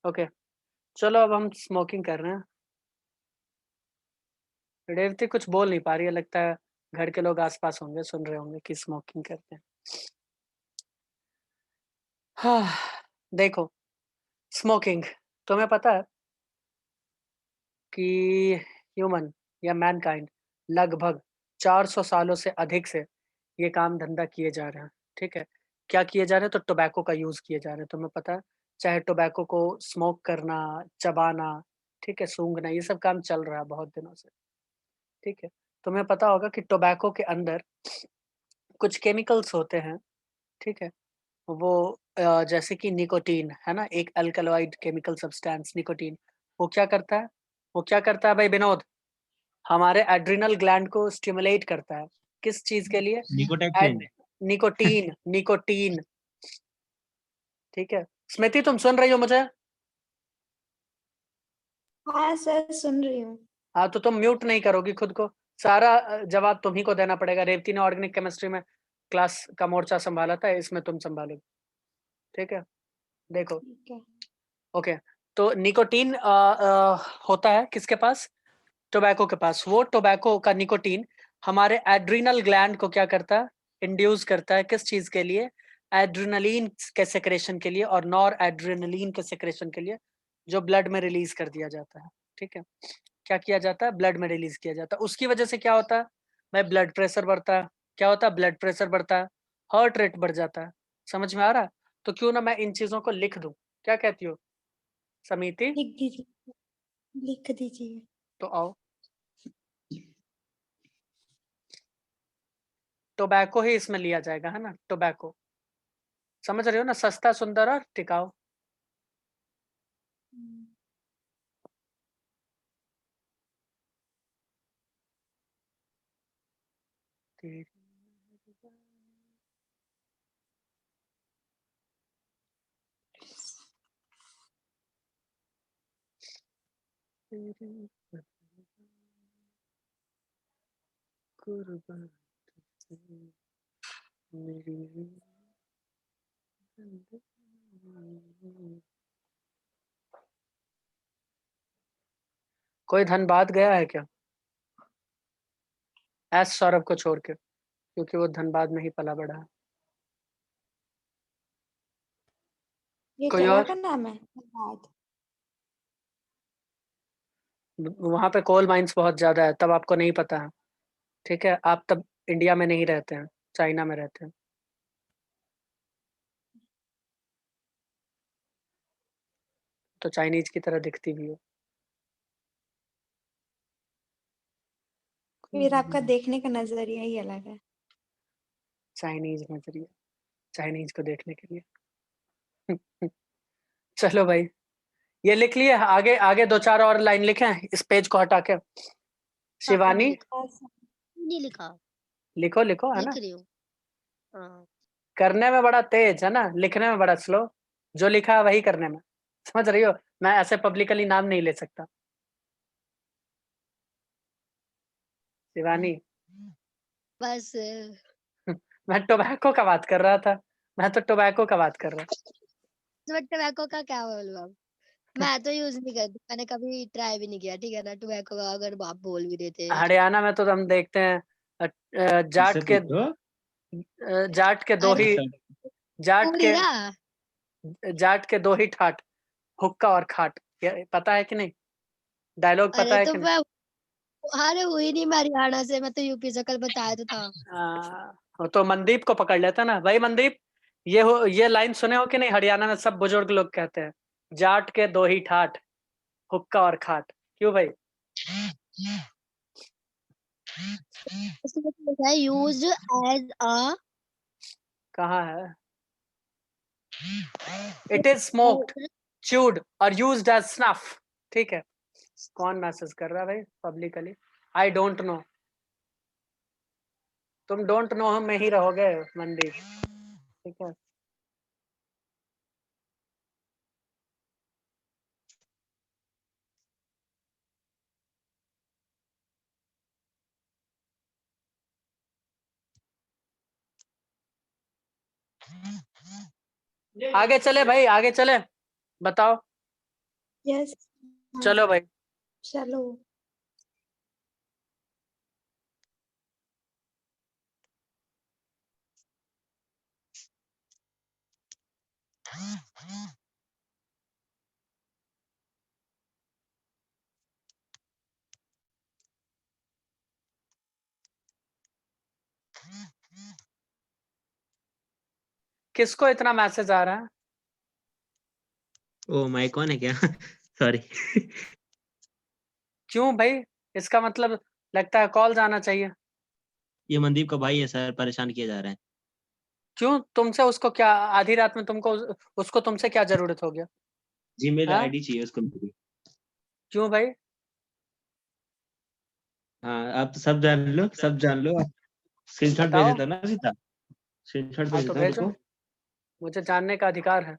Okay, चलो अब हम स्मोकिंग कर रहे हैं। रेवती कुछ बोल नहीं पा रही है, लगता है घर के लोग आसपास होंगे, सुन रहे होंगे कि स्मोकिंग करते हैं। हाँ, देखो, स्मोकिंग, तुम्हें पता है कि ह्यूमन या मैनकाइंड लगभग 400 सालों से अधिक से ये काम धंधा किए जा रहे हैं, ठीक है? क्या किए जा रहे हैं? तो टोबैको का यूज़ किए जा रहे हैं, तुम्हें पता है? चाहे टोबैको को स्मोक करना, चबाना, ठीक है, सूंघना, ये सब काम चल रहा है बहुत दिनों से, ठीक है? तुम्हें पता होगा कि टोबैको के अंदर कुछ केमिकल्स होते हैं, ठीक है? वो जैसे कि निकोटीन, है ना? एक अल्कलॉइड केमिकल सब्सटेंस निकोटीन, वो क्या करता है? वो क्या करता है भाई विनोद? हमारे एड्रिनल ग्लैंड को स्टिमुलेट करता है। किस चीज़ के लिए? निकोटैक्सिन। एड निकोटीन निकोटीन, ठीक है? स्मृति तुम सुन रही हो मुझे? हाँ सर, सुन रही हूँ। हाँ, तो तुम म्यूट नहीं करोगी खुद को? सारा जवाब तुम ही को देना पड़ेगा। रेवती ने ऑर्गेनिक केमिस्ट्री में क्लास का मोर्चा सँभाला था, इसमें तुम सँभालोगी, ठीक है? देखो, ठीक है। ओके, तो निकोटीन होता है किसके पास? टोबैको के पास। वो टोबैको का निकोटीन हमारे एड्रिनल ग्लैंड को क्या करता है? इंड्यूस करता है, किस चीज़ के लिए? एड्रेनालिन के सेक्रेशन के लिए और नॉर एड्रेनालिन के सेक्रेशन के लिए, जो ब्लड में रिलीज़ कर दिया जाता है, ठीक है? क्या किया जाता है? ब्लड में रिलीज़ किया जाता है। उसकी वजह से क्या होता है? भाई ब्लड प्रेशर बढ़ता है। क्या होता है? ब्लड प्रेशर बढ़ता है, हार्ट रेट बढ़ जाता है। समझ में आ रहा है? तो क्यों ना मैं इन चीज़ों को लिख दूँ? क्या कहती हो समीति? लिख दीजिए, लिख दीजिए। तो आओ। टोबैको ही इसमें लिया जाएगा, है ना? टोबैको। समझ रहे हो ना? सस्ता, सुंदर और टिकाऊ। कुर्बान मेरी कोई धनबाद गया है क्या? एस सौरभ को छोड़ के, क्योंकि वो धनबाद में ही पला बड़ा है। ये कोई जगह और? का नाम है धनबाद? वहां पे कोल माइंस बहुत ज्यादा है, तब आपको नहीं पता है, ठीक है? आप तब इंडिया में नहीं रहते हैं, चाइना में रहते हैं। तो चाइनीज की तरह दिखती भी हो। फिर आपका देखने का नजरिया ही अलग है। चाइनीज नजरिया, चाइनीज को देखने के लिए। चलो भाई, ये लिख लिए। आगे आगे दो चार और लाइन लिखें इस पेज को हटा के। हाँ, अब शिवानी, लिखा। नहीं लिखा। लिखो लिखो, है लिख ना? रही हूँ। हाँ। करने में बड़ा तेज है ना, लिखने में बड़ा स्लो। जो लिखा है वही करने में, समझ रही हो? मैं ऐसे पब्लिकली नाम नहीं ले सकता। शिवानी, बस मैं टोबैको का बात कर रहा था। मैं तो टोबैको का बात कर रहा टोबैको का क्या मतलब? था। मैं तो यूज नहीं करती, मैंने कभी ट्राई भी नहीं किया, ठीक है ना? टोबैको का अगर आप बोल भी देते। हरियाणा में तो हम देखते हैं इससे जाट के पूछो। जाट के दो ही अरे जाट पूरी के ना। जाट के दो ही ठाट, हुक्का और खाट। ये पता है कि नहीं? डायलॉग पता अरे है तो कि नहीं? मैं, अरे हुई नहीं मैं हरियाणा से, मैं तो यूपी से, कल बताया तो था। तो मनदीप को पकड़ लेता ना भाई। मनदीप, ये लाइन सुने हो कि नहीं? हरियाणा में सब बुजुर्ग लोग कहते हैं, जाट के दो ही ठाट, हुक्का और खाट। क्यों भाई? इसमें तो लिखा है यूज्ड एज अ, कहाँ है? इट इज स्मोक्ड, च्यूड और यूज्ड एज स्नफ, ठीक है? कौन मैसेज कर रहा है भाई पब्लिकली? I don't know. तुम डोंट नो में ही रहोगे मंदी, ठीक है? आगे चले भाई, आगे चले, बताओ। यस। चलो भाई। चलो। किसको इतना मैसेज आ रहा है? ओ माय कौन है क्या? सॉरी। क्यों भाई? इसका मतलब लगता है कॉल जाना चाहिए। ये मनदीप का भाई है सर, परेशान किया जा रहा है। क्यों तुमसे उसको क्या, आधी रात में तुमको उसको तुमसे क्या जरूरत हो गया? जीमेल हाँ? आईडी चाहिए उसको मेरी। क्यों भाई? हाँ आप सब जान लो, सब जान लो। स्क्रीनशॉट भेज बताओ। देता ना सीधा, स्क्रीनशॉट हाँ भेज तो देता हूँ भेजो, रुको। मुझे जानने का अधिकार है।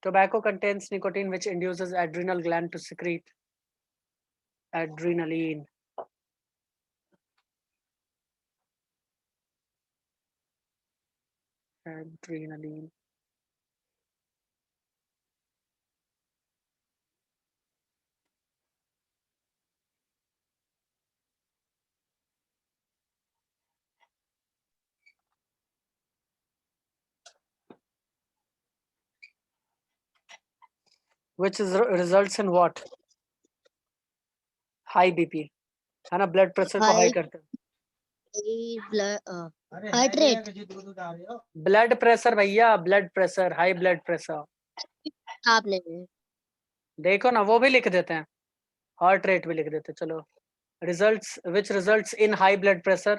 Tobacco contains nicotine which induces adrenal gland to secrete adrenaline. Adrenaline. Which is results in what? High BP, है ना, ब्लड प्रेशर को हाई करते हैं। Heart rate. ब्लड प्रेशर भैया, blood pressure, high blood pressure. आपने देखो ना, वो भी लिख देते हैं, हार्ट रेट भी लिख देते हैं। चलो, results which results in high blood pressure,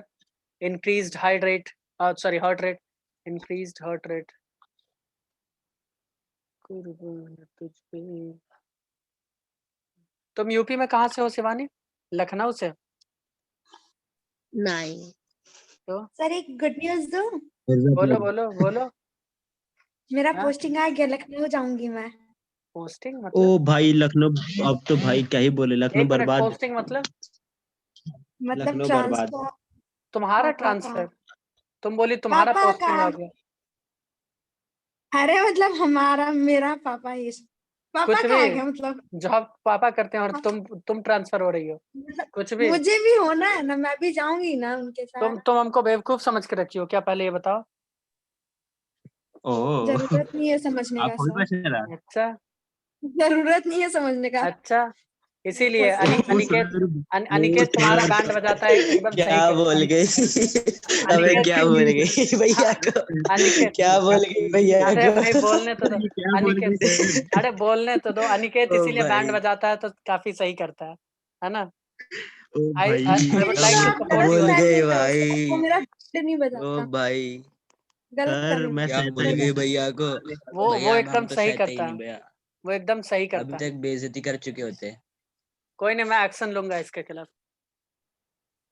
increased heart rate, heart rate, increased heart rate। तुम यूपी में कहाँ से हो शिवानी? लखनऊ से? नहीं। तो सर एक गुड न्यूज दूं? बोलो बोलो बोलो। मेरा हाँ? पोस्टिंग आ गया, लखनऊ जाऊंगी मैं। पोस्टिंग ओ मतलब? भाई लखनऊ, अब तो भाई क्या ही बोले, लखनऊ एक मिनट, बर्बाद। पोस्टिंग मतलब? मतलब लखनऊ बर्बाद। ट्रांसफर। तुम्हारा पापा का। ट्रांसफर? तुम बोली तुम्हारा पापा पोस्टिंग आ का। गया। अरे मतलब हमारा, मेरा पापा, ये पापा कुछ का भी, आ गया मतलब। जॉब पापा करते हैं और तुम ट्रांसफर हो रही हो, मतलब कुछ भी। मुझे भी होना है ना, मैं भी जाऊंगी ना उनके साथ। तुम हमको बेवकूफ समझ के रखी हो क्या, पहले ये बताओ। ओह जरूरत नहीं है समझने का आपको भी सर, पता चला? अच्छा जरूरत नहीं है समझने का। अच्छा, इसीलिए बस आप- वो अनिकेत, सर, अनिकेत तुम्हारा बैंड बजाता है, एकदम क्या सही कहता बोल है। गई? अबे अनिकेत, क्या बोल गई भैया को? अनिकेत, क्या बोल गई भैया अरे भाई को? बोलने तो दो। ये क्या बोल गए अनिकेत, सर? अरे बोलने तो दो। अनिकेत ओ इसीलिए बैंड भाई, बजाता है तो काफी सही करता है ना। ओ भाई I would मेरे like to साथ क्या support गलत you बोल गए बैठ Aniket। नहीं कर सकता, वो भाई? मेरा बैंड नहीं ओ बजाता, भाई, गलत कर सर रहे हो। मैं क्या सहता बोल ही गई नहीं। भैया को? वो भैया अब हम एकदम तो सही सहते ही करता नहीं है, भैया, वो एकदम सही अभी करता है। तक बेइज्जती कर चुके होते। कोई नहीं, मैं एक्शन लूंगा इसके खिलाफ,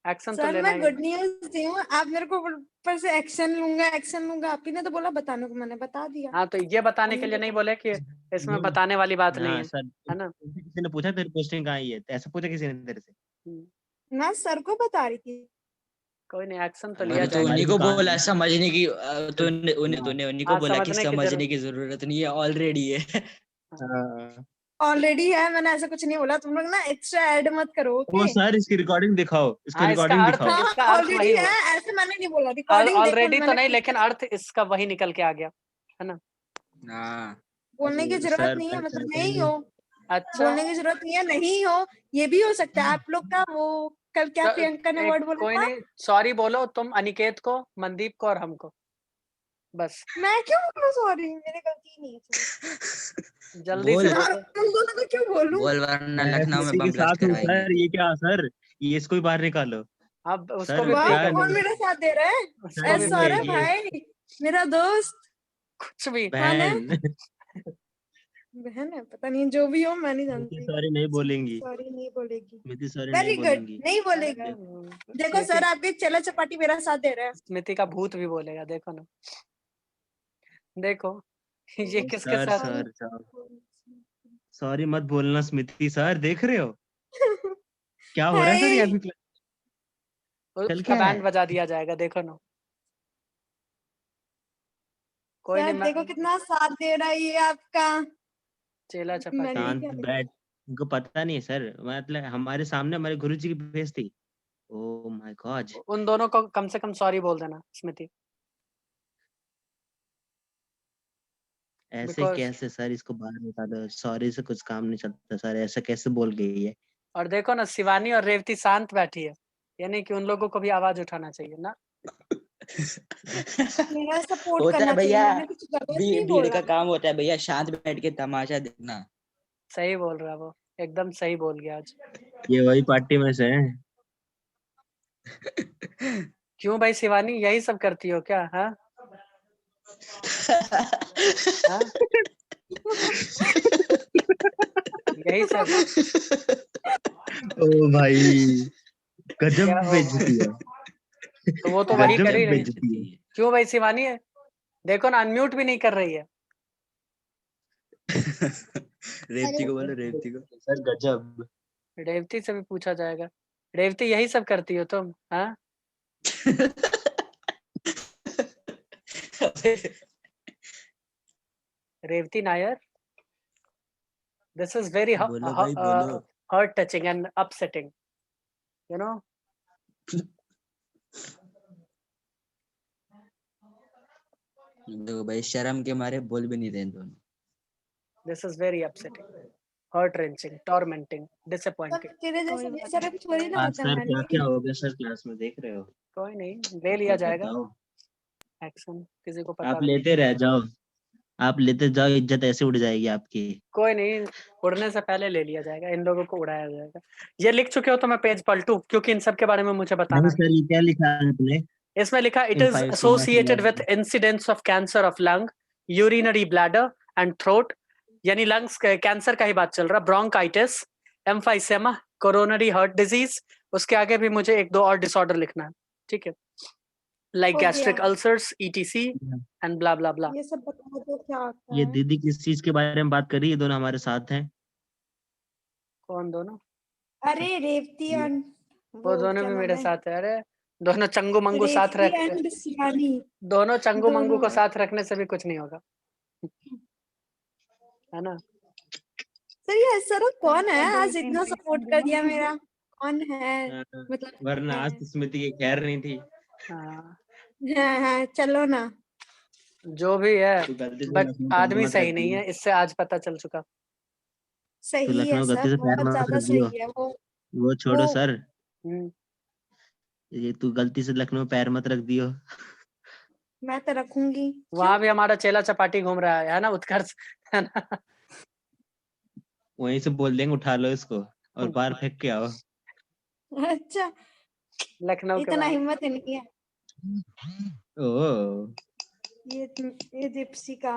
एक्शन तो सर लेना मैं ही है। गुड न्यूज दी हूँ, आप मेरे को ऊपर से एक्शन लूंगा एक्शन लूंगा, आप ही ने तो बोला बताने को, मैंने बता दिया। हाँ तो ये बताने अब के नहीं लिए नहीं बता। बोले कि इसमें बताने वाली बात नहीं हाँ सर, है ना। तुमसे किसी ने पूछा तेरी पोस्टिंग कहाँ ही है, तो ऐसा पूछा किसी ने तेरे से? मैं सर को बता रही थी। कोई नहीं, एक्शन तो लिया अरे तो जाएगा। उन्हीं हमारी को दुकान बोला समझने की, तूने उन्हें हाँ, तूने उन्हीं को हाँ, बोला कि समझने की समझने जरूरत। की जरूरत नहीं है, ऑलरेडी है। हाँ। ऑलरेडी है, मैंने ऐसा कुछ नहीं बोला, तुम लोग ना एक्स्ट्रा ऐड मत करो, वो ओके। सर इसकी रिकॉर्डिंग दिखाओ, इसका हाँ, रिकॉर्डिंग दिखाओ। हाँ इसका अर्थ ऑलरेडी वही है, हुआ। ऐसे मैंने नहीं बोला, रिकॉर्डिंग देखो ऑलरेडी तो मैंने। नहीं, लेकिन अर्थ इसका वही निकल के आ गया, है ना। हाँ बोलने की जरूरत सर नहीं है, मैं मतलब सहता ही नहीं नहीं। हो, अच्छा, बोलने की जरूरत नहीं है, नहीं हो, ये भी हो सकता है। आप लोग का वो कल क्या प्रियंका ने वर्ड बोला कोई था, नहीं, सॉरी बोलो तुम अनिकेत को, मनदीप को और हमको, बस मैं क्यों बोलूं सॉरी, मेरी गलती नहीं है। जल्दी से बोल मैं बोलो। तुम दोनों को क्यों बोलूं? बोल, वरना मैं लखनऊ में किसी के बम ब्लास्ट साथ हूँ करवाएंगे। सर, ये क्या सर, ये इसको ही बाहर निकालो। अब उसको सर भी फ्री क्या वाह कर कौन दो, मेरे साथ दे रहा है? उसको सर भी ऐसा फ्री है कर दो। ये भाई, मेरा दोस्त। कुछ भी। कौन है? बहन बहन है, पता नहीं, जो भी हो मैं नहीं मिति जानती। सॉरी नहीं बोलेंगी, सॉरी नहीं बोलेगी, मिति सॉरी नहीं वेरी गुड, बोलेंगी। नहीं बोलेगी। देखो स्मृति, सर आपके चला चपाटी मेरा साथ दे रहा है। स्मृति का भूत भी बोलेगा, देखो ना, देखो ये किसके सर साथ। सर सर सॉरी मत बोलना स्मिति सर, देख रहे हो क्या हो रहा है सर यहाँ पे? चल उसका क्या है? बैंड बजा दिया जाएगा, देखो ना। कोई सर नहीं, देखो कितना साथ दे रहा है ये आपका। चेला चपाटी। मंडी शांत का बैठ, उनको पता नहीं है सर, मतलब हमारे सामने हमारे गुरुजी की बेइज्जती। ओह माय गॉड, उन दोनों को कम से कम सॉरी बोल देना स्मृति। ऐसे Because- कैसे सर, इसको बाहर निकालो, सॉरी से कुछ काम नहीं चलता सर, ऐसा कैसे बोल गई है? और देखो ना, शिवानी और रेवती शांत बैठी है, यानी कि उन लोगों को भी आवाज उठाना चाहिए ना। मेरा सपोर्ट होता है करना चाहिए, भैया, मैंने कुछ गलत नहीं भीड़ का बोला। काम होता है भैया, शांत बैठ के तमाशा देखना। सही बोल रहा है वो, एकदम सही बोल गया आज। ये वही पार्टी में से है। क्यों भाई शिवानी, यही सब करती हो क्या? हाँ हाँ, यही सब। ओ भाई, गजब क्या हो? बेइज्जती है, तो वो तो वही गजब कर ही रही है। बेइज्जती है। क्यों भाई शिवानी है, देखो ना, अनम्यूट भी नहीं कर रही है। रेवती को बोलो, रेवती को। सर गजब। रेवती से भी पूछा जाएगा। रेवती यही सब करती हो तुम? हाँ, Revathi Nair, this is very बोलो भाई बोलो। heart touching and upsetting, you know. देखो भाई, शर्म के मारे बोल भी नहीं रहे हैं दोनों। This is very upsetting, heart wrenching, tormenting, सब disappointing. तेरे जैसे बेचारे को थोड़ी ना आज होता सर क्या है। क्या हो गया सर क्लास में, देख रहे हो? कोई नहीं, ले लिया जाएगा बताओ। एक्शन, किसी को पता आप भी नहीं। लेते रह जाओ, आप लेते जाओ, इज्जत ऐसे उड़ जाएगी आपकी। कोई नहीं, उड़ने से पहले ले लिया जाएगा, इन लोगों को उड़ाया जाएगा। ये लिख चुके हो तो मैं पेज पलटू, क्योंकि इन सब के बारे में मुझे बताना नहीं है। सर, ये क्या लिखा है आपने? इसमें लिखा it in is 5 associated with incidents of cancer of lung, urinary bladder and throat, यानी लंग्स कैंसर का ही बात चल रहा, bronchitis, emphysema, coronary heart disease. उसके आगे भी मुझे एक दो और डिसऑर्डर लिखना है, ठीक है, लाइक हो गया। Gastric ulcers, ETC and blah blah blah. ये सब बता दो क्या होता ये है। दीदी किस चीज के बारे में बात कर रही है? दोनों हमारे साथ हैं। कौन दोनों? अरे रेवती और वो दोनों क्या भी नाम मेरे है? साथ है। अरे दोनों चंगू मंगू साथ रेवती रखते, एंड शिवानी। दोनों चंगू मंगू दोनों को है। साथ रखने से भी कुछ नहीं होगा, है ना। सर ये सर कौन है? आज इतना सपोर्ट कर दिया मेरा, कौन है? मतलब वरना आज तो स्मृति की खैर नहीं थी। हाँ, हाँ, चलो ना। जो भी है, तू गलती से बट लखनऊ पैर आदमी मत सही रख नहीं दियो। है, इससे आज पता चल चुका। तू सही है लखनऊ सर, गलती से पैर बहुत मत ज्यादा रख दियो। सही है वो छोड़ो वो- सर, हम्म, ये तू गलती से लखनऊ पैर मत रख दियो। मैं तो रखूंगी। वहां भी हमारा चेला चपाटी घूम रहा है ना, उत्कर्ष, है ना। वहीं से बोल देंगे उठा लो इसको और बाहर फेंक के आओ। अच्छा, लखनऊ के इतना बाहर। हिम्मत नहीं है। ओह, ये दीपशिका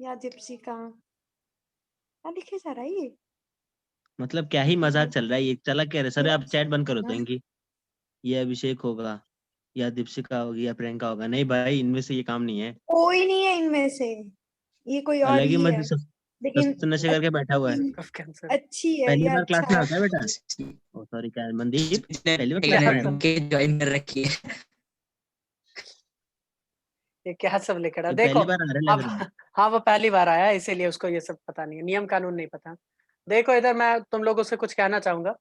या दीपशिका क्या लिखे जा रहा है ये? मतलब क्या ही मजाक चल रहा है ये, चला कह रहे सर आप चैट बंद करो तो इनकी। ये अभिषेक होगा या दीपशिका होगी या प्रियंका होगा। नहीं भाई, इनमें से ये काम नहीं है। कोई नहीं है इनमें से, ये कोई और अलग ही ही है। मत लेकिन नशे करके बैठा हुआ है। Of cancer। अच्छी है पहली ये, बार क्लास में अच्छा आता है बेटा। ओ सॉरी, क्या मनदीप, पहली बार क्या क्लास में आया? सब, के ज्वाइन कर रखी है। ये क्या सब लिख रहा है, ये देखो पहली बार आ रहा है अब। लग रहा है। हाँ, वो पहली बार आया है, इसीलिए उसको ये सब पता नहीं है, नियम कानून नहीं पता। देखो इधर मैं तुम लोगों से कुछ कहना चाहूंगा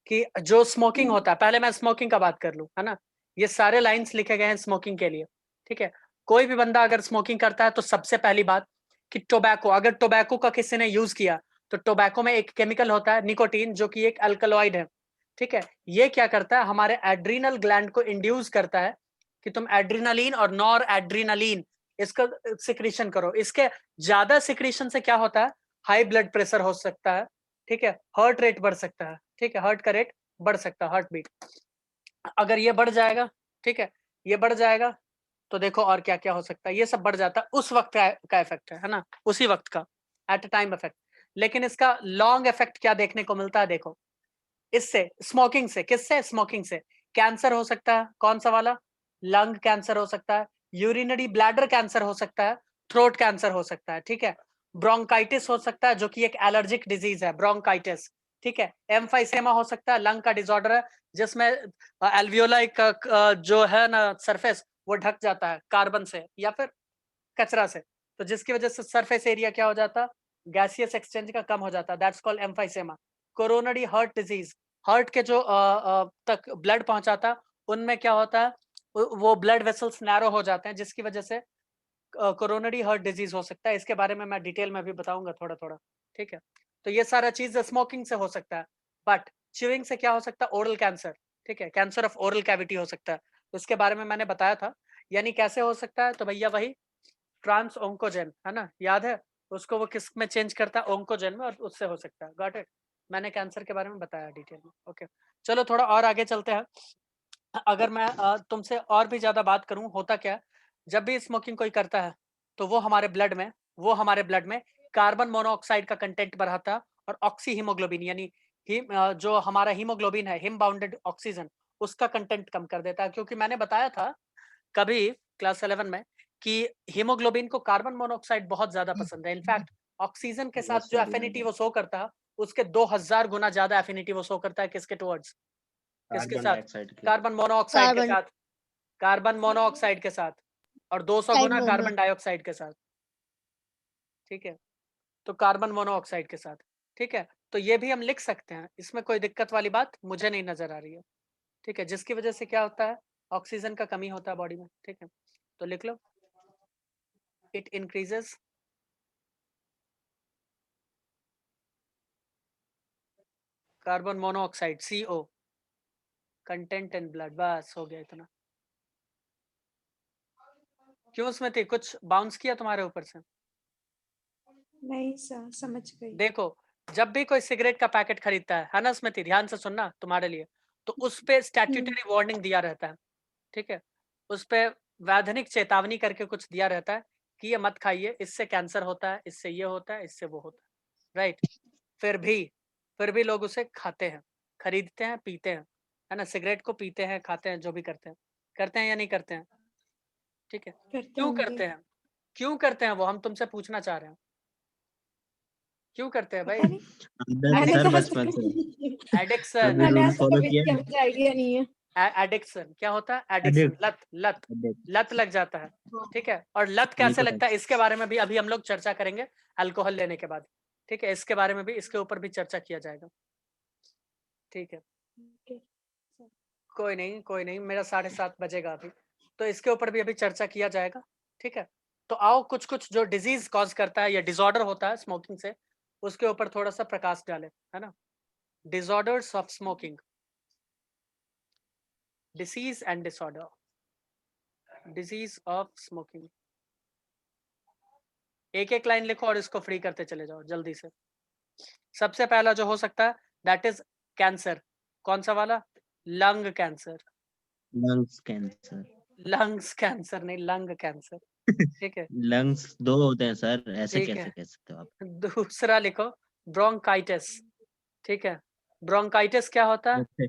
कि जो स्मोकिंग होता है, पहले मैं स्मोकिंग का बात कर लूं, है ना। ये सारे लाइंस लिखे गए हैं स्मोकिंग के लिए, ठीक है। कोई भी बंदा अगर स्मोकिंग करता है तो सबसे पहली बात कि टोबैको, अगर टोबैको का किसी ने यूज किया तो टोबैको में एक केमिकल होता है निकोटीन, जो कि एक अल्कलॉइड है, ठीक है। ये क्या करता है, हमारे एड्रीनल ग्लैंड को इंड्यूस करता है कि तुम एड्रीनालीन और नॉर एड्रीनालीन इसका सिक्रीशन करो। इसके ज्यादा सिक्रीशन से क्या होता है, हाई ब्लड प्रेशर हो सकता है, ठीक है, हार्ट रेट बढ़ सकता है, ठीक है, हार्ट का रेट बढ़ सकता है, हार्ट बीट अगर ये बढ़ जाएगा, ठीक है, ये बढ़ जाएगा तो देखो और क्या क्या हो सकता है। ये सब बढ़ जाता है, उस वक्त का इफेक्ट है ना, उसी वक्त का, एट अ टाइम इफेक्ट। लेकिन इसका लॉन्ग इफेक्ट क्या देखने को मिलता है, देखो इससे, स्मोकिंग से, किससे, स्मोकिंग से कैंसर हो सकता है, कौन सा वाला, लंग कैंसर हो सकता है, यूरिनरी ब्लैडर कैंसर हो सकता है, थ्रोट कैंसर हो सकता है, ठीक है। ब्रोंकाइटिस हो सकता है जो कि एक एलर्जिक डिजीज है, ब्रोंकाइटिस, ठीक है। एम्फाइसेमा हो सकता है, लंग का डिसऑर्डर है जिसमें एल्वियोलाई का जो है ना सरफेस वो ढक जाता है कार्बन से या फिर कचरा से, तो जिसकी वजह से सरफेस एरिया क्या हो जाता है, गैसियस एक्सचेंज का कम हो जाता है, that's called emphysema. Coronary heart disease, heart के जो तक ब्लड पहुंचाता है उनमें क्या होता है, वो ब्लड वेसल्स नैरो हो जाते हैं जिसकी वजह से कोरोनरी हार्ट डिजीज हो सकता है। इसके बारे में मैं डिटेल में भी बताऊंगा थोड़ा थोड़ा, ठीक है। तो ये सारा चीज स्मोकिंग से हो सकता है, बट च्यूइंग से क्या हो सकता है, ओरल कैंसर, ठीक है, कैंसर ऑफ ओरल कैविटी हो सकता है, इसके बारे में मैंने बताया था। यानी कैसे हो सकता है, तो भैया वही ट्रांस ओंकोजेन है ना, याद है उसको, वो किस में चेंज करता है, ओंकोजेन में, और उससे हो सकता है। गॉट इट, मैंने कैंसर के बारे में बताया डिटेल में। ओके, चलो थोड़ा और आगे चलते हैं। अगर मैं तुमसे और भी ज्यादा बात करूं, होता क्या है, जब भी स्मोकिंग कोई करता है तो वो हमारे ब्लड में कार्बन मोनोऑक्साइड का कंटेंट बढ़ाता है और ऑक्सी हीमोग्लोबिन यानी जो हमारा हीमोग्लोबिन है, हिम बाउंडेड ऑक्सीजन, उसका कंटेंट कम कर देता है। क्योंकि मैंने बताया था कभी क्लास 11 में कि हीमोग्लोबिन को कार्बन मोनोऑक्साइड बहुत ज्यादा पसंद है। इनफैक्ट ऑक्सीजन के साथ जो एफिनिटी वो शो करता है उसके 2000 गुना ज्यादा एफिनिटी वो शो करता है किसके टुवर्ड्स, किसके कार्बन साथ, डाइऑक्साइड की। कार्बन मोनोऑक्साइड के कार्बन साथ, कार्बन मोनोऑक्साइड के साथ, और 200 टाइम गुना मोनो कार्बन डाइऑक्साइड के साथ, ठीक है। तो कार्बन मोनोऑक्साइड के साथ, ठीक है। तो ये भी हम लिख सकते हैं, इसमें कोई दिक्कत वाली बात मुझे नहीं नजर आ रही है, ठीक है। जिसकी वजह से क्या होता है, ऑक्सीजन का कमी होता है बॉडी में, ठीक है। तो लिख लो, it increases carbon monoxide CO content in blood, बस हो गया इतना। क्यों स्मृति, कुछ बाउंस किया तुम्हारे ऊपर से? नहीं सर, समझ गई। देखो, जब भी कोई सिगरेट का पैकेट खरीदता है ना स्मृति, ध्यान से सुनना तुम्हारे लिए, तो उस पे स्टैट्यूटरी वार्निंग दिया रहता है, ठीक है। उस पे वैधानिक चेतावनी करके कुछ दिया रहता है कि ये मत खाइए, इससे कैंसर होता है, इससे ये होता है, इससे वो होता है, राइट। फिर भी लोग उसे खाते हैं, खरीदते हैं, पीते हैं, है ना, सिगरेट को पीते हैं, खाते हैं, जो भी करते हैं या नहीं करते हैं, ठीक है। करते क्यों होंगे। करते हैं, क्यों करते हैं वो हम तुमसे पूछना चाह रहे हैं, क्यों करते हैं भाई? पता नहीं, आदत है मैंने सर तो आज बचपन से, तक एडिक्शन, कभी मैंने रूल आज तक फॉलो कभी किया किया, है? मुझे आइडिया नहीं है। एडिक्शन क्या होता है, एडिक्शन, एडिक्ट, लत लत एडिक्ट, लत लग जाता है, हाँ, ठीक है। और लत कैसे लगता है निकोटाइल। इसके बारे में भी अभी हम लोग चर्चा करेंगे अल्कोहल लेने के बाद, ठीक है। इसके बारे में भी, इसके ऊपर भी चर्चा किया जाएगा, ठीक है। ओके। कोई नहीं, मेरा 7:30 बजेगा अभी, तो इसके ऊपर भी अभी चर्चा किया जाएगा, ठीक है। तो आओ कुछ कुछ जो डिजीज कॉज करता है या डिसऑर्डर होता है स्मोकिंग से, उसके ऊपर थोड़ा सा प्रकाश डाले, है ना। Disorders of smoking, disease and disorder, disease of smoking, एक एक लाइन लिखो और इसको फ्री करते चले जाओ जल्दी से। सबसे पहला जो हो सकता है दैट इज कैंसर, कौन सा वाला, lung cancer, lungs cancer. Lungs cancer नहीं, लंग कैंसर, ठीक है, लंग्स दो होते हैं सर, ऐसे ठीक कैसे है। कह सकते हो आप? दूसरा लिखो ब्रोंकाइटिस, ठीक है। ब्रोंकाइटिस क्या होता है, ओके।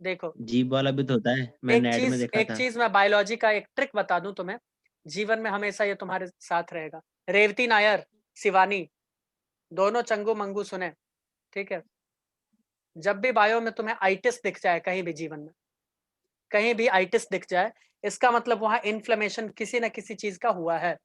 देखो, जीभ वाला भी तो होता है, मैंने ऐड में देखा एक था। चीज मैं बायोलॉजी का एक ट्रिक बता दूं तुम्हें, जीवन में हमेशा ये तुम्हारे साथ रहेगा। रेवती नायर, शिवानी, दोनों चंगू मंगू सुने, ठीक है। जब भी बायो में तुम्हें आइटिस दिख जाए कहीं भी जीवन में, कहीं भी आइटिस दिख जाए, इसका मतलब वहां इन्फ्लेमेशन किसी न किसी चीज का हुआ है।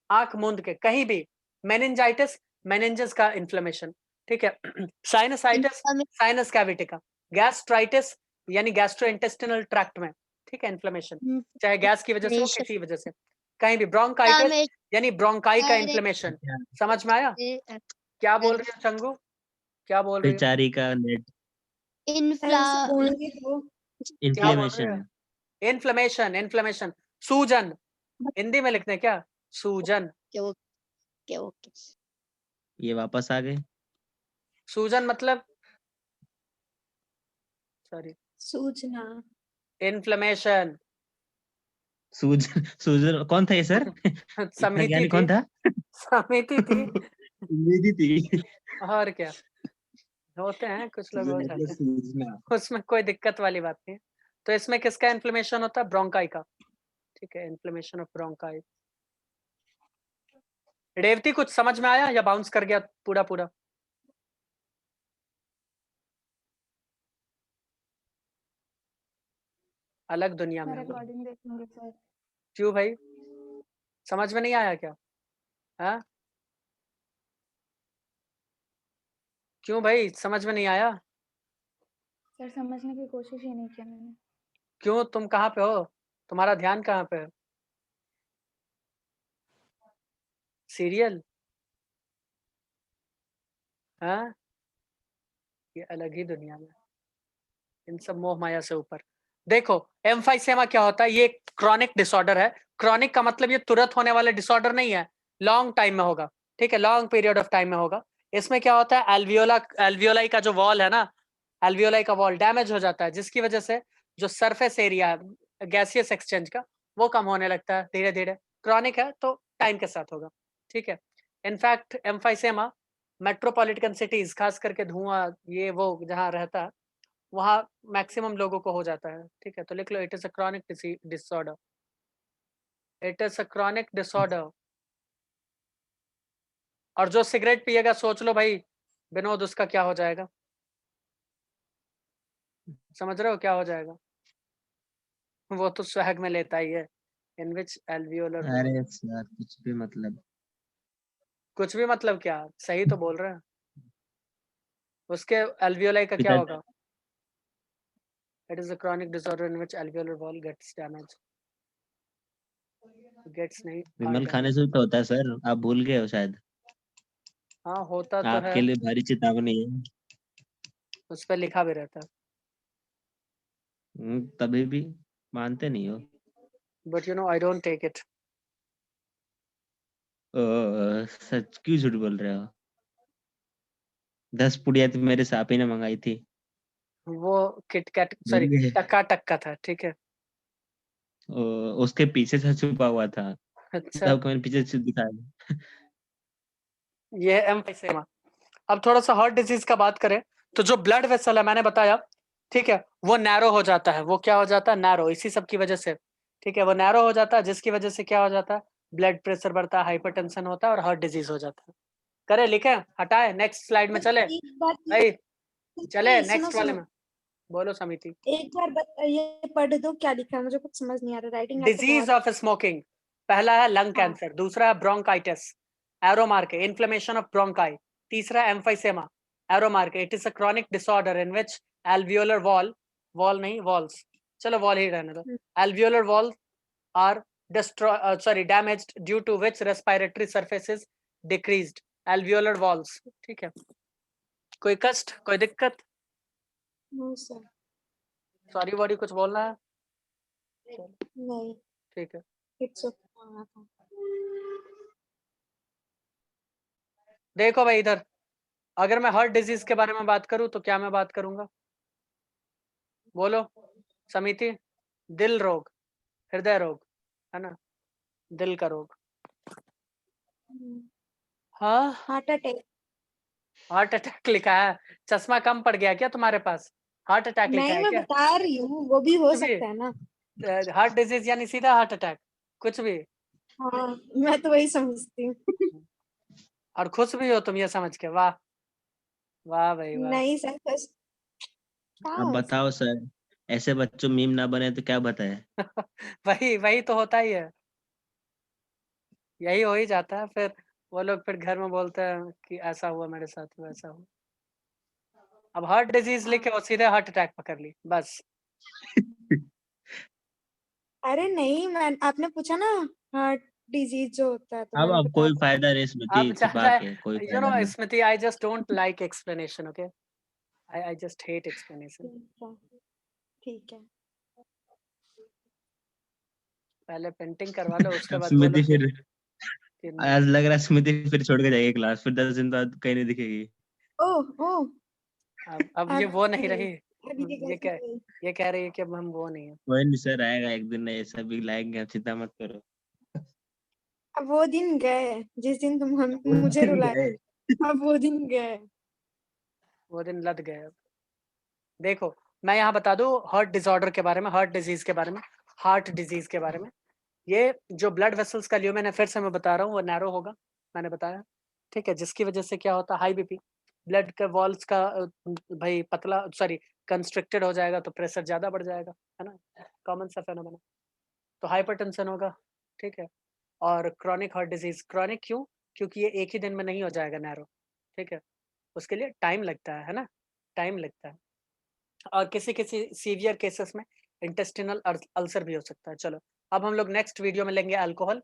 आंख मूंद के कहीं भी, मेनिंजाइटिस, मेनिंजस का इन्फ्लेमेशन, ठीक है। साइनसाइटिस, साइनस कैविटी का, गैस्ट्राइटिस यानी गैस्ट्रोइंटेस्टिनल ट्रैक्ट में, ठीक है, इन्फ्लेमेशन, चाहे गैस की वजह से हो, किसी वजह से, कहीं भी। ब्रोंकाइटिस यानी ब्रोंकाई का इन्फ्लेमेशन, समझ में आया? क्या बोल रही हो चंगू, क्या बोल रही हो, पिचारी का नेट, ऐसे बोलने दो। क्या बोल रही इन्फ्लेमेशन। हो? इन्फ्लेमेशन, इन्फ्लेमेशन, सूजन, हिंदी में लिखते हैं क्या, सूजन, ये वापस आ गए। सूजन मतलब, सॉरी, सूचना। इन्फ्लेमेशन। सूजन, सूजन कौन था ये सर? इतना समिति ज्ञानी थी, कौन था? समिति थी, उम्मीद ही थी। और क्या, होते हैं कुछ लोग, हो सूजन मतलब जाते सूजना। हैं, उसमें कोई दिक्कत वाली बात नहीं है। तो इसमें किसका इन्फ्लेमेशन होता है, ब्रोंकाई का, ठीक है, इन्फ्लेमेशन ऑफ ब्रोंकाई। रेवती कुछ समझ में आया या बाउंस कर गया पूरा? अलग दुनिया में मैं हूँ। रिकॉर्डिंग देखूंगी सर। क्यों भाई? समझ में नहीं आया क्या? हाँ? क्यों भाई समझ में नहीं आया? सर समझने की कोशिश ही नहीं किया मैंने। क्यों, तुम कहाँ पे हो? तुम्हारा ध्यान कहाँ पे है? सीरियल? हाँ? ये अलग ही दुनिया में, इन सब मोह माया से ऊपर। देखो एम्फाइसेमा क्या होता है, ये क्रॉनिक डिसऑर्डर है। क्रॉनिक का मतलब ये तुरंत होने वाले डिसऑर्डर नहीं है, लॉन्ग टाइम में होगा, ठीक है, लॉन्ग पीरियड ऑफ टाइम में होगा। इसमें क्या होता है, एल्वियोलाई का जो वॉल है ना, एल्वियोलाई का वॉल डैमेज हो जाता है, जिसकी वजह से जो सरफेस एरिया है गैसियस एक्सचेंज का, वो कम होने लगता है धीरे धीरे। क्रॉनिक है तो टाइम के साथ होगा, ठीक है। इनफैक्ट एम्फाइसेमा मेट्रोपॉलिटन सिटीज, खास करके धुआं ये वो जहाँ रहता है, वहाँ मैक्सिमम लोगों को हो जाता है, ठीक है। तो लिख लो, it is a chronic disorder, it is a chronic disorder. और जो सिगरेट पिएगा सोच लो भाई विनोद, उसका क्या हो जाएगा, समझ रहे हो क्या हो जाएगा? वो तो स्वैग में लेता ही है, इन विच एल्वियोलर वॉल। अरे सर कुछ भी मतलब। कुछ भी मतलब क्या, सही तो बोल रहे हैं। उसके एल्वियोलाई का क्या पिता होगा? It is a chronic disorder in which alveolar wall gets damage, gets नहीं विमल खाने डैमेज। से तो होता है सर, आप भूल गए हो शायद। हाँ होता तो है, आपके लिए भारी चेतावनी है। उस पर लिखा भी रहता है, तभी भी मानते नहीं हो। But you know I don't take it. सच क्यों झूठ बोल रहे हो? 10 पुड़िया तो मेरे साथ ही ने मंगाई थी। वो किटकैट भूल सॉरी गए? टक्का था, ठीक है। उसके पीछे से छुपा हुआ था, अच्छा, तब मैंने पीछे से दिखाया। ये है एम्फाइसेमा। अब थोड़ा सा हार्ट डिजीज का बात करें तो जो ब्लड वेसल है मैंने बताया, ठीक है, वो नैरो हो जाता है। वो क्या हो जाता है, नैरो, इसी सब की वजह से, ठीक है, वो नैरो हो जाता है, जिसकी वजह से क्या हो जाता है, ब्लड प्रेशर बढ़ता है, हाइपरटेंशन होता है और हार्ट डिजीज हो जाता है। करे लिखे, हटाए, नेक्स्ट स्लाइड में चले एक बार भाई, चले नहीं, सुनो नेक्स्ट वाले सुनो, में। बोलो समिति। एक बार ये पढ़ दो क्या लिखा है, मुझे कुछ समझ नहीं आ रहा, राइटिंग आपका डिजीज बहुत। ऑफ स्मोकिंग, पहला है लंग हाँ कैंसर, दूसरा है ब्रोंकाइटिस, एरो मार्क है इन्फ्लेमेशन ऑफ ब्रोंकाई, तीसरा emphysema, arrow mark it is a chronic disorder in which alveolar wall नहीं वॉल्स, चलो वॉल ही रहने दो, alveolar wall are damaged due to which respiratory surfaces decreased, alveolar walls, ठीक है। कोई कष्ट, कोई दिक्कत? नो सर, सॉरी बॉडी कुछ बोलना है? नहीं, ठीक है। It's okay. देखो भाई इधर, अगर मैं हार्ट डिजीज के बारे में बात करूं तो क्या मैं बात करूंगा, बोलो समिति? दिल रोग, हृदय रोग, है ना, दिल का रोग। हाँ, हार्ट अटैक। हार्ट अटैक लिखा है, चश्मा कम पड़ गया क्या तुम्हारे पास? हार्ट अटैक लिखा नहीं, है मैं क्या? बता रही हूँ, वो भी हो कुछ भी, सकता है ना। हार्ट डिजीज यानी सीधा हार्ट अटैक, कुछ भी। हाँ, मैं तो वही समझती हूँ। और खुश भी हो तुम ये समझ के, वाह वाह भाई वाह। नहीं सर, बस क्या अब हो बताओ सर, ऐसे बच्चों मीम ना बने तो क्या बताए? वही वही तो होता ही है, यही हो ही जाता है। फिर वो लोग फिर घर में बोलते हैं कि ऐसा हुआ मेरे साथ, वैसा हुआ। अब हार्ट डिजीज लिखे और सीधे हार्ट अटैक पकड़ ली बस। अरे नहीं, मैं आपने पूछा ना हार्ट डिजीज जो होता है, तो अब मैंने कोई बता फायदा नहीं अब स्मृति, ज्यादा, छुपा के कोई यू नो फायदा नहीं। Smriti, I just don't like explanation, okay, I just hate explanation. दिया। ठीक है। पहले पेंटिंग करवा लो, उसके अब बाद बोलो स्मृति फिर, कि आज लग रहा है स्मृति फिर छोड़ के जाएगी क्लास, फिर 10 दिन बाद कहीं नहीं दिखेगी। ओह ओह, अब ये वो नहीं अभी रही, अभी ये ये कैसे क्या, गई? ये कह रही है कि अब हम वो नहीं है। कोई नहीं सर, आएगा एक दिन, ऐसा भी लाएंगे, आप चिंता मत करो। अब वो दिन गए जिस दिन वो मुझे दिन रुलाए गए। थे। अब वो दिन गए। वो दिन लद गए अब। देखो मैं यहाँ बता दूं हार्ट डिसऑर्डर के बारे में, हार्ट डिजीज के बारे में, हार्ट डिजीज के बारे में। ये जो ब्लड वेसल्स का ल्यूमेन है, फिर से मैं बता रहा हूँ, वो नैरो होगा, मैंने बताया, ठीक है? जिसकी वजह से क्या होता है, हाई बीपी, ब्लड के वॉल्स का भाई पतला सॉरी कंस्ट्रिक्टेड हो जाएगा तो प्रेशर ज़्यादा बढ़ जाएगा, है ना? कॉमन सा फेनोमेना। तो हाइपरटेंशन होगा, ठीक है? और क्रोनिक हार्ट डिज़ीज़, क्रोनिक क्यों? क्योंकि ये एक ही दिन में नहीं हो जाएगा नैरो, ठीक है? उसके लिए टाइम लगता है ना? टाइम लगता है। और किसी-किसी सीवियर केसेस में इंटेस्टिनल अल्सर भी हो सकता है। चलो, अब हम लोग नेक्स्ट वीडियो में लेंगे अल्कोहल।